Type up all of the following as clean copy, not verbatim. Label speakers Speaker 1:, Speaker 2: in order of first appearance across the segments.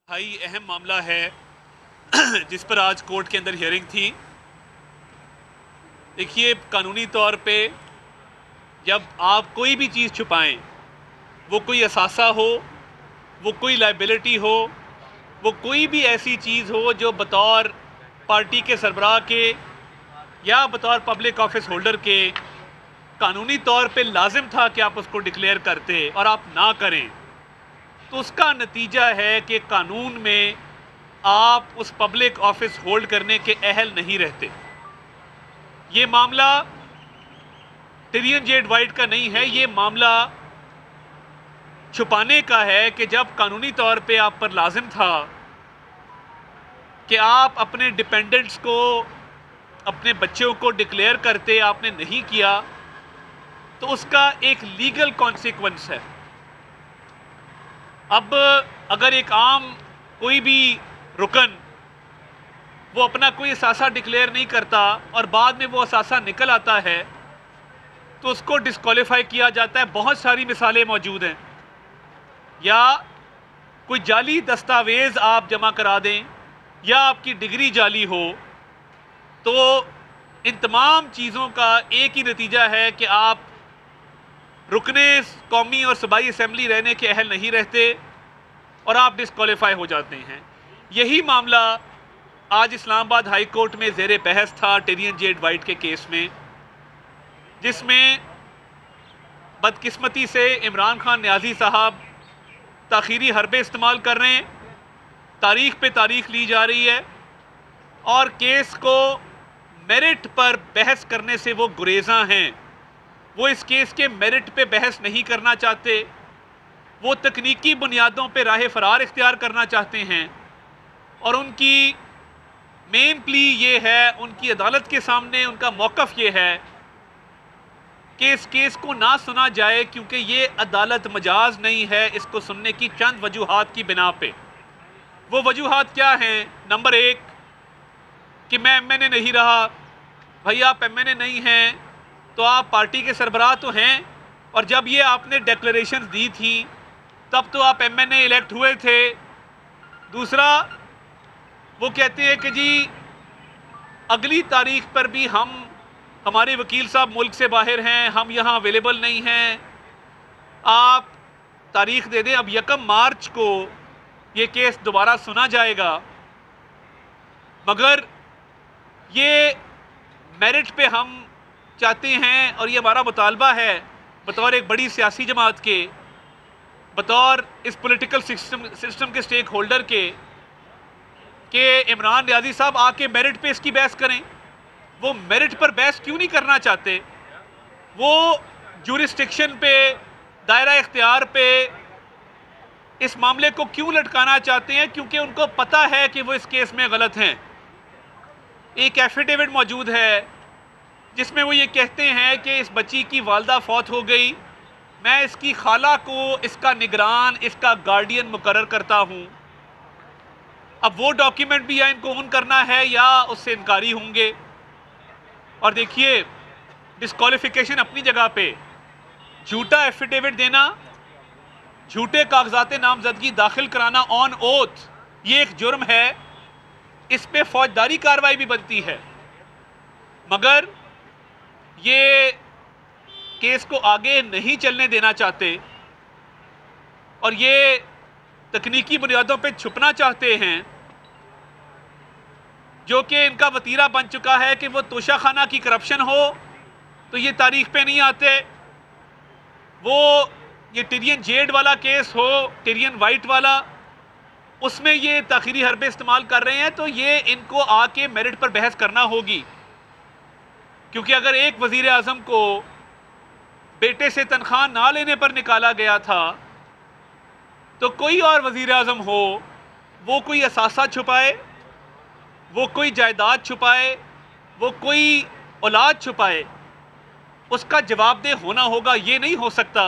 Speaker 1: भाई अहम मामला है जिस पर आज कोर्ट के अंदर हियरिंग थी। देखिए, कानूनी तौर पे जब आप कोई भी चीज़ छुपाएं, वो कोई असासा हो, वो कोई लाइबिलिटी हो, वो कोई भी ऐसी चीज़ हो जो बतौर पार्टी के सरबराह के या बतौर पब्लिक ऑफिस होल्डर के कानूनी तौर पे लाजिम था कि आप उसको डिक्लेयर करते और आप ना करें, तो उसका नतीजा है कि कानून में आप उस पब्लिक ऑफिस होल्ड करने के अहल नहीं रहते। ये मामला टिरियन जेड वाइट का नहीं है, ये मामला छुपाने का है कि जब कानूनी तौर पे आप पर लाजिम था कि आप अपने डिपेंडेंट्स को, अपने बच्चों को डिक्लेयर करते, आपने नहीं किया, तो उसका एक लीगल कॉन्सिक्वेंस है। अब अगर एक आम कोई भी रुकन वो अपना कोई असासा डिक्लेयर नहीं करता और बाद में वो असासा निकल आता है तो उसको डिस्क्वालीफाई किया जाता है। बहुत सारी मिसालें मौजूद हैं। या कोई जाली दस्तावेज़ आप जमा करा दें या आपकी डिग्री जाली हो, तो इन तमाम चीज़ों का एक ही नतीजा है कि आप रुकने कौमी और सूबाई असम्बली रहने के अहल नहीं रहते और आप डिस्क्वालीफाई हो जाते हैं। यही मामला आज इस्लामाबाद हाई कोर्ट में ज़ेर बहस था टिरियन जेड वाइट के केस में, जिसमें बदकिस्मती से इमरान खान न्याजी साहब ताख़ीरी हरबे इस्तेमाल कर रहे हैं, तारीख़ पे तारीख़ ली जा रही है और केस को मेरिट पर बहस करने से वो गुरेज़ा हैं। वो इस केस के मेरिट पे बहस नहीं करना चाहते, वो तकनीकी बुनियादों पे राह फरार इख्तियार करना चाहते हैं और उनकी मेन प्ली ये है, उनकी अदालत के सामने उनका मौक़िफ़ ये है कि इस केस को ना सुना जाए क्योंकि ये अदालत मजाज नहीं है इसको सुनने की चंद वजूहात की बिना पे। वो वजूहात क्या हैं? नंबर एक कि मैं एमएनए नहीं रहा। भाई, आप एमएनए नहीं हैं तो आप पार्टी के सरबराह तो हैं, और जब ये आपने डिक्लेरेशन दी थी तब तो आप एमएनए इलेक्ट हुए थे। दूसरा, वो कहते हैं कि जी अगली तारीख पर भी हमारे वकील साहब मुल्क से बाहर हैं, हम यहाँ अवेलेबल नहीं हैं, आप तारीख दे दें। अब 1 मार्च को ये केस दोबारा सुना जाएगा, मगर ये मेरिट पे हम चाहते हैं और ये हमारा मुतालबा है बतौर एक बड़ी सियासी जमात के, बतौर इस पॉलिटिकल सिस्टम के स्टेक होल्डर के, कि इमरान न्याजी साहब आके मेरिट पे इसकी बहस करें। वो मेरिट पर बहस क्यों नहीं करना चाहते? वो जुरिस्डिक्शन पे, दायरा इख्तियार पे इस मामले को क्यों लटकाना चाहते हैं? क्योंकि उनको पता है कि वो इस केस में गलत हैं। एक एफिडेविट मौजूद है जिसमें वो ये कहते हैं कि इस बच्ची की वालदा फौत हो गई, मैं इसकी खाला को इसका निगरान, इसका गार्डियन मुकर्रर करता हूँ। अब वो डॉक्यूमेंट भी या इनको ऑन करना है या उससे इनकारी होंगे। और देखिए, डिस्क्वालिफिकेशन अपनी जगह पे, झूठा एफिडेविट देना, झूठे कागजात नामजदगी दाखिल कराना ऑन ओथ, ये एक जुर्म है। इस पे फौजदारी कार्रवाई भी बनती है, मगर ये केस को आगे नहीं चलने देना चाहते और ये तकनीकी बुनियादों पे छुपना चाहते हैं, जो कि इनका वतीरा बन चुका है कि वो तोशाखाना की करप्शन हो तो ये तारीख पे नहीं आते, वो ये टिरियन जेड वाला केस हो, टिरियन वाइट वाला, उसमें ये ताख़ीरी हरबे इस्तेमाल कर रहे हैं, तो ये इनको आके मेरिट पर बहस करना होगी। क्योंकि अगर एक वज़ीर आज़म को बेटे से तनख्वाह ना लेने पर निकाला गया था, तो कोई और वज़ीर आज़म हो, वो कोई असासा छुपाए, वो कोई जायदाद छुपाए, वो कोई औलाद छुपाए, उसका जवाबदेह होना होगा। ये नहीं हो सकता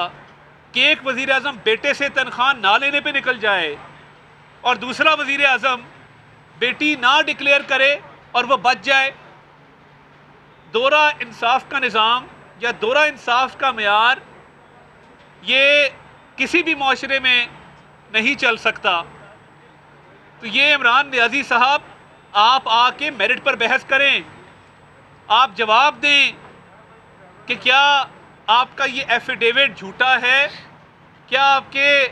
Speaker 1: कि एक वज़ीर आज़म बेटे से तनख्वाह ना लेने पे निकल जाए और दूसरा वज़ीर आज़म बेटी ना डिक्लेयर करे और वह बच जाए। दोहरा इंसाफ का निज़ाम या दोहरा इंसाफ का मेयार ये किसी भी माशरे में नहीं चल सकता। तो ये इमरान नियाज़ी साहब, आप आके मेरिट पर बहस करें, आप जवाब दें कि क्या आपका ये एफिडेविट झूठा है, क्या आपके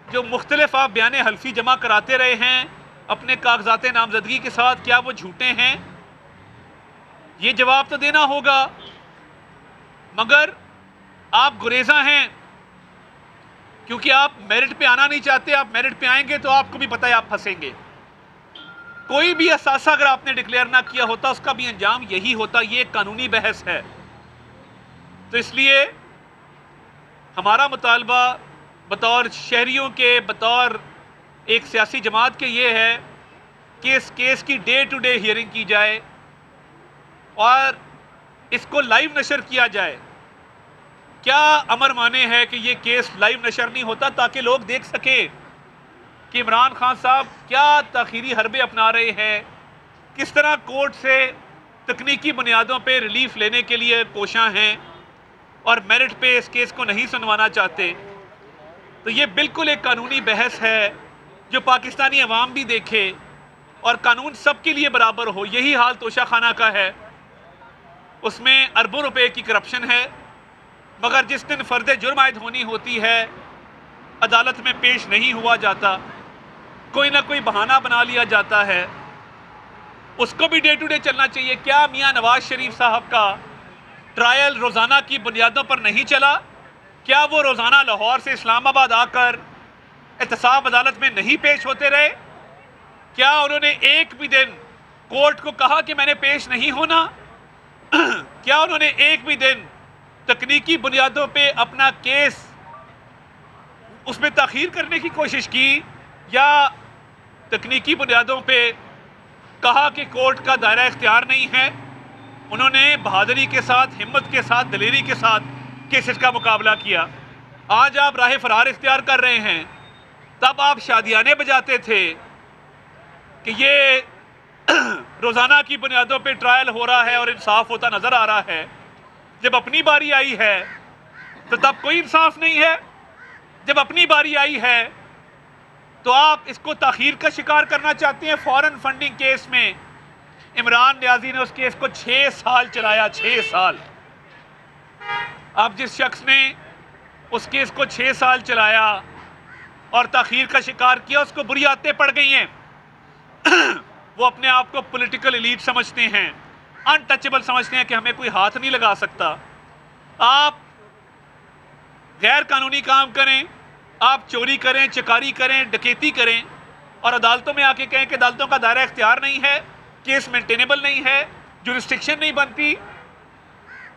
Speaker 1: जो मुख्तलिफ आप बयान हल्फी जमा कराते रहे हैं अपने कागजात नामजदगी के साथ, क्या वो झूठे हैं? ये जवाब तो देना होगा। मगर आप गुरेजा हैं क्योंकि आप मेरिट पे आना नहीं चाहते। आप मेरिट पे आएंगे तो आपको भी पता है आप फंसेंगे। कोई भी असासा अगर आपने डिक्लेयर ना किया होता उसका भी अंजाम यही होता। ये एक कानूनी बहस है। तो इसलिए हमारा मुतालबा बतौर शहरियों के, बतौर एक सियासी जमात के ये है कि इस केस की डे टू डे हियरिंग की जाए और इसको लाइव नशर किया जाए। क्या अमर माने है कि ये केस लाइव नशर नहीं होता ताकि लोग देख सकें कि इमरान खान साहब क्या ताखीरी हरबे अपना रहे हैं, किस तरह कोर्ट से तकनीकी बुनियादों पे रिलीफ लेने के लिए कोशां हैं और मेरिट पे इस केस को नहीं सुनवाना चाहते। तो ये बिल्कुल एक कानूनी बहस है जो पाकिस्तानी अवाम भी देखे और कानून सबके लिए बराबर हो। यही हाल तोशा खाना का है, उसमें अरबों रुपए की करप्शन है, मगर जिस दिन फ़र्द जुर्म आयद होनी होती है अदालत में पेश नहीं हुआ जाता, कोई ना कोई बहाना बना लिया जाता है। उसको भी डे टू डे चलना चाहिए। क्या मियां नवाज शरीफ साहब का ट्रायल रोज़ाना की बुनियादों पर नहीं चला? क्या वो रोज़ाना लाहौर से इस्लामाबाद आकर एहतसाब अदालत में नहीं पेश होते रहे? क्या उन्होंने एक भी दिन कोर्ट को कहा कि मैंने पेश नहीं होना? क्या उन्होंने एक भी दिन तकनीकी बुनियादों पे अपना केस उसमें ताख़ीर करने की कोशिश की या तकनीकी बुनियादों पे कहा कि कोर्ट का दायरा इख्तियार नहीं है? उन्होंने बहादुरी के साथ, हिम्मत के साथ, दलेरी के साथ केसेस का मुकाबला किया। आज आप राह फरार इख्तियार कर रहे हैं। तब आप शादियाने बजाते थे कि ये रोज़ाना की बुनियादों पे ट्रायल हो रहा है और इंसाफ होता नज़र आ रहा है। जब अपनी बारी आई है तो तब कोई इंसाफ नहीं है। जब अपनी बारी आई है तो आप इसको ताख़ीर का शिकार करना चाहते हैं। फॉरेन फंडिंग केस में इमरान नियाज़ी ने उस केस को 6 साल चलाया। 6 साल। अब जिस शख्स ने उस केस को 6 साल चलाया और ताख़ीर का शिकार किया, उसको बुरी आदतें पड़ गई हैं। वो अपने आप को पॉलिटिकल एलीट समझते हैं, अनटचेबल समझते हैं कि हमें कोई हाथ नहीं लगा सकता। आप गैर कानूनी काम करें, आप चोरी करें, चकारी करें, डकैती करें और अदालतों में आके कहें कि अदालतों का दायरा इख्तियार नहीं है, केस मेंटेनेबल नहीं है, जुरिस्डिक्शन नहीं बनती,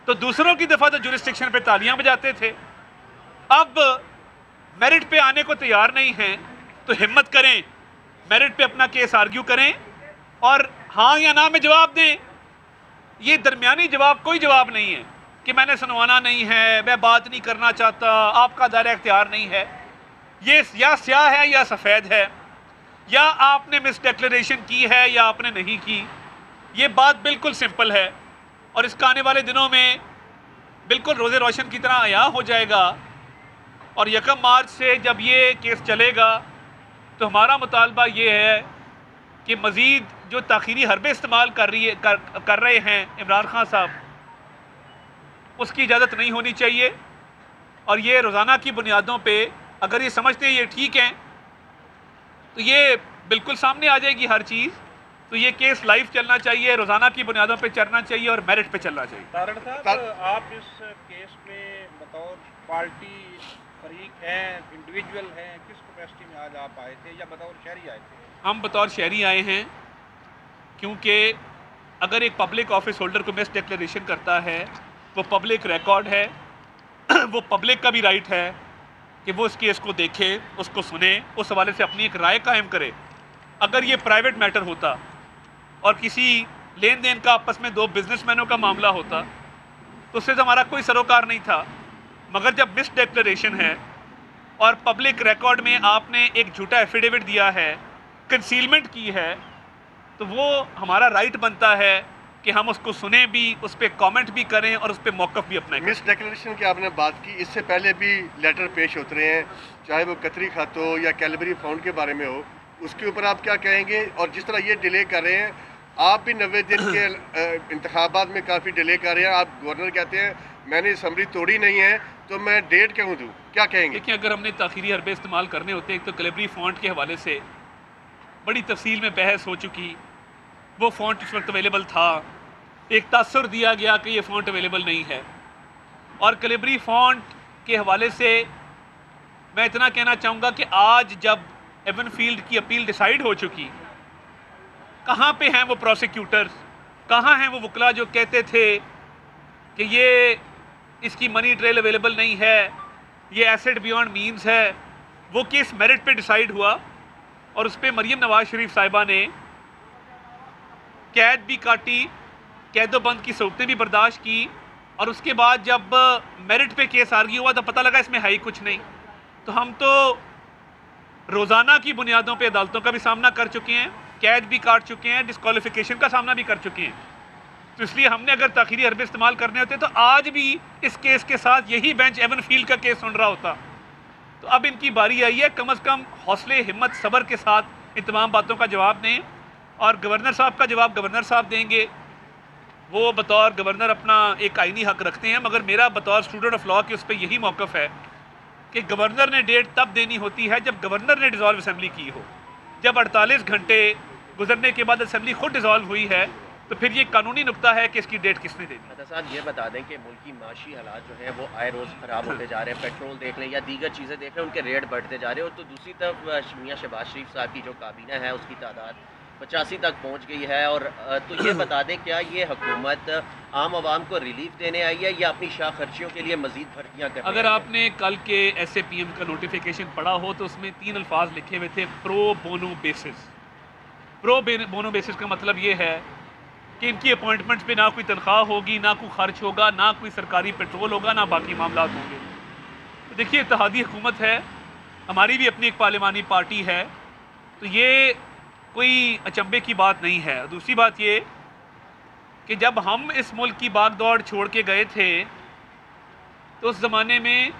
Speaker 1: तो दूसरों की दफ़ा तो जुरिस्डिक्शन पे तालियां बजाते थे। अब मेरिट पे आने को तैयार नहीं हैं तो हिम्मत करें, मेरिट पे अपना केस आर्ग्यू करें और हाँ या ना में जवाब दें। ये दरमियानी जवाब कोई जवाब नहीं है कि मैंने सुनवाना नहीं है, मैं बात नहीं करना चाहता, आपका दायरा इख्तियार नहीं है। ये या स्याह है या सफ़ेद है, या आपने मिस डिक्लेरेशन की है या आपने नहीं की। ये बात बिल्कुल सिंपल है और इसका आने वाले दिनों में बिल्कुल रोज़े रोशन की तरह आया हो जाएगा। और 1 मार्च से जब ये केस चलेगा तो हमारा मुतालबा ये है कि मज़ीद जो ताख़ीरी हरबे इस्तेमाल कर रहे हैं इमरान खान साहब, उसकी इजाज़त नहीं होनी चाहिए। और ये रोज़ाना की बुनियादों पे अगर ये समझते हैं ये ठीक है तो ये बिल्कुल सामने आ जाएगी हर चीज़। तो ये केस लाइव चलना चाहिए, रोज़ाना की बुनियादों पे चलना चाहिए और मेरिट पे चलना चाहिए।
Speaker 2: तारण साहब, आप इस केस में बतौर पार्टी फरीक हैं, इंडिविजुअल हैं, किस कैपेसिटी में आज आप आए थे या बतौर शहरी आए थे?
Speaker 1: हम बतौर शहरी आए हैं क्योंकि अगर एक पब्लिक ऑफिस होल्डर को मिस डिक्लेरेशन करता है वो पब्लिक रिकॉर्ड है। वो पब्लिक का भी राइट है कि वो इस केस को देखे, उसको सुने, उस हवाले से अपनी एक राय कायम करे। अगर ये प्राइवेट मैटर होता और किसी लेन देन का आपस में 2 बिजनेसमैनों का मामला होता तो उससे तो हमारा कोई सरोकार नहीं था। मगर जब मिस डिक्लेरेशन है और पब्लिक रिकॉर्ड में आपने एक झूठा एफिडेविट दिया है, कंसीलमेंट की है, तो वो हमारा राइट बनता है कि हम उसको सुने भी, उस पर कॉमेंट भी करें और उस पर मौक़िफ़ भी अपनाएं।
Speaker 3: मिस डिक्लेरेशन की आपने बात की, इससे पहले भी लेटर पेश होते रहे हैं, चाहे वो कतरी खत हो या कैलबरी फाउंड के बारे में हो। उसके ऊपर आप क्या कहेंगे? और जिस तरह ये डिले कर रहे हैं, आप भी 90 दिन के इंतखाबात में काफ़ी डिले कर रहे हैं। आप गवर्नर कहते हैं मैंने असम्बली तोड़ी नहीं है, तो मैं डेट क्यों दूँ? क्या कहेंगे?
Speaker 1: देखिए, अगर हमने ताख़ीरी हरबे इस्तेमाल करने होते एक तो कैलिबरी फ़ॉन्ट के हवाले से बड़ी तफसील में बहस हो चुकी, वो फ़ॉन्ट उस वक्त अवेलेबल था, एक तासुर दिया गया कि ये फ़ॉन्ट अवेलेबल नहीं है। और कैलिबरी फ़ॉन्ट के हवाले से मैं इतना कहना चाहूँगा कि आज जब एवनफील्ड की अपील डिसाइड हो चुकी, कहाँ पे हैं वो प्रोसिक्यूटर्स, कहाँ हैं वो वकला जो कहते थे कि ये इसकी मनी ट्रेल अवेलेबल नहीं है, ये एसेट बियॉन्ड मीन्स है। वो केस मेरिट पे डिसाइड हुआ और उस पर मरियम नवाज शरीफ साहिबा ने कैद भी काटी, कैदोबंद की सहूलतें भी बर्दाश्त की, और उसके बाद जब मेरिट पे केस आर्ग्यू हुआ तो पता लगा इसमें है ही कुछ नहीं। तो हम तो रोज़ाना की बुनियादों पे अदालतों का भी सामना कर चुके हैं, कैद भी काट चुके हैं, डिस्क्वालिफिकेशन का सामना भी कर चुके हैं। तो इसलिए हमने अगर ताख़ीरी हरबे इस्तेमाल करने होते तो आज भी इस केस के साथ यही बेंच एवनफील्ड का केस सुन रहा होता। तो अब इनकी बारी आई है, कम अज़ कम हौसले, हिम्मत, सब्र के साथ इन तमाम बातों का जवाब दें। और गवर्नर साहब का जवाब गवर्नर साहब देंगे, वो बतौर गवर्नर अपना एक आइनी हक रखते हैं, मगर मेरा बतौर स्टूडेंट ऑफ लॉ के उस पर यही मौक़िफ़ है कि गवर्नर ने डेट तब देनी होती है जब गवर्नर ने डिज़ोल्व असम्बली की हो। जब 48 घंटे गुजरने के बाद असम्बली खुद डिज़ोल्व हुई है तो फिर ये कानूनी नुक्ता है कि इसकी डेट किसने देनी है।
Speaker 4: साहब ये बता दें कि मुल्क की माशी हालात जो हैं वो आए रोज़ ख़राब होते जा रहे हैं, पेट्रोल देख लें या दीगर चीज़ें देख लें, उनके रेट बढ़ते जा रहे हैं। और तो दूसरी तरफ मियां शहबाज शरीफ साहब की जो काबीना है उसकी तादाद 85 तक पहुँच गई है। और तो ये बता दें क्या ये हुकूमत आम आवाम को रिलीफ देने आई है या अपनी शाह खर्चियों के लिए मजीद भर्तियाँ कर? अगर
Speaker 1: आपने कल के SAPM का नोटिफिकेशन पढ़ा हो तो उसमें 3 अल्फाज लिखे हुए थे, pro bono basis. Pro bono basis का मतलब ये है कि इनकी अपॉइंटमेंट्स पे ना कोई तनख्वाह होगी, ना कोई खर्च होगा, ना कोई सरकारी पेट्रोल होगा, ना बाकी मामला होंगे। तो देखिए, इत्तेहादी हुकूमत है, हमारी भी अपनी एक पार्लिमानी पार्टी है, तो ये कोई अचंभे की बात नहीं है। दूसरी बात ये कि जब हम इस मुल्क की भागदौड़ छोड़ के गए थे तो उस ज़माने में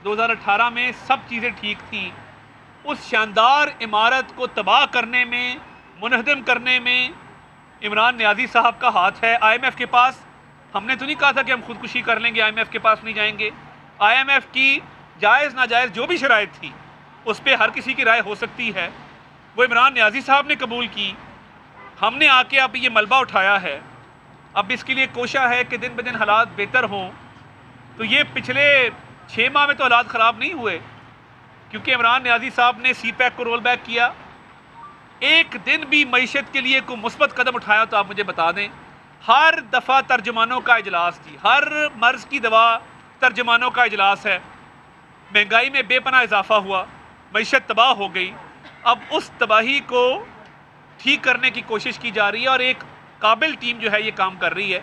Speaker 1: 2018 में सब चीज़ें ठीक थी। उस शानदार इमारत को तबाह करने में, मुनहदम करने में इमरान नियाज़ी साहब का हाथ है। IMF के पास हमने तो नहीं कहा था कि हम खुदकुशी कर लेंगे, IMF के पास नहीं जाएंगे। IMF की जायज़ नाजायज़ जो भी शराइत थी उस पर हर किसी की राय हो सकती है, वो इमरान नियाज़ी साहब ने कबूल की। हमने आके अब ये मलबा उठाया है, अब इसके लिए कोशा है कि दिन ब दिन हालात बेहतर हों। तो ये पिछले 6 माह में तो हालात ख़राब नहीं हुए, क्योंकि इमरान नियाज़ी साहब ने CPAC को रोल बैक किया। एक दिन भी मईशत के लिए कोई मुस्बत कदम उठाया तो आप मुझे बता दें। हर दफ़ा तर्जुमानों का इजलास थी, हर मर्ज़ की दवा तर्जुमानों का इजलास है। महंगाई में बेपनाह इजाफा हुआ, मईशत तबाह हो गई। अब उस तबाही को ठीक करने की कोशिश की जा रही है और एक काबिल टीम जो है ये काम कर रही है।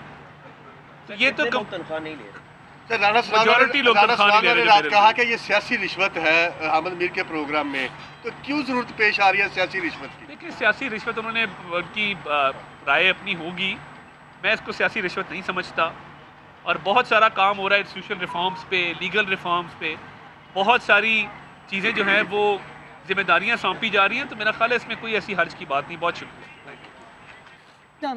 Speaker 1: तो ये तो
Speaker 4: तनख्वाह नहीं ले
Speaker 3: सर, राना साहब ने रात कहा कि ये सियासी रिश्वत है अहमद मीर के प्रोग्राम में, तो क्यों जरूरत पेश आ रही है सियासी रिश्वत की?
Speaker 1: देखिए, सियासी रिश्वत उन्होंने उनकी राय अपनी होगी, मैं इसको सियासी रिश्वत नहीं समझता। और बहुत सारा काम हो रहा है इंस्टीट्यूशनल रिफॉर्म्स पे, लीगल रिफॉर्म्स पे, बहुत सारी चीज़ें जो हैं वो जिम्मेदारियां सौंपी जा रही हैं। तो मेरा ख्याल है इसमें कोई ऐसी हर्ज की बात नहीं। बहुत शुक्रिया।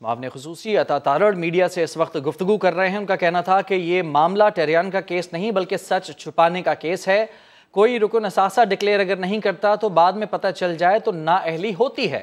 Speaker 5: मामले खुसूसी अता तारड़ मीडिया से इस वक्त गुफ्तगू कर रहे हैं। उनका कहना था कि ये मामला टेरियान का केस नहीं बल्कि सच छुपाने का केस है। कोई रुकन असासा डिक्लेयर अगर नहीं करता तो बाद में पता चल जाए तो नाअहली होती है।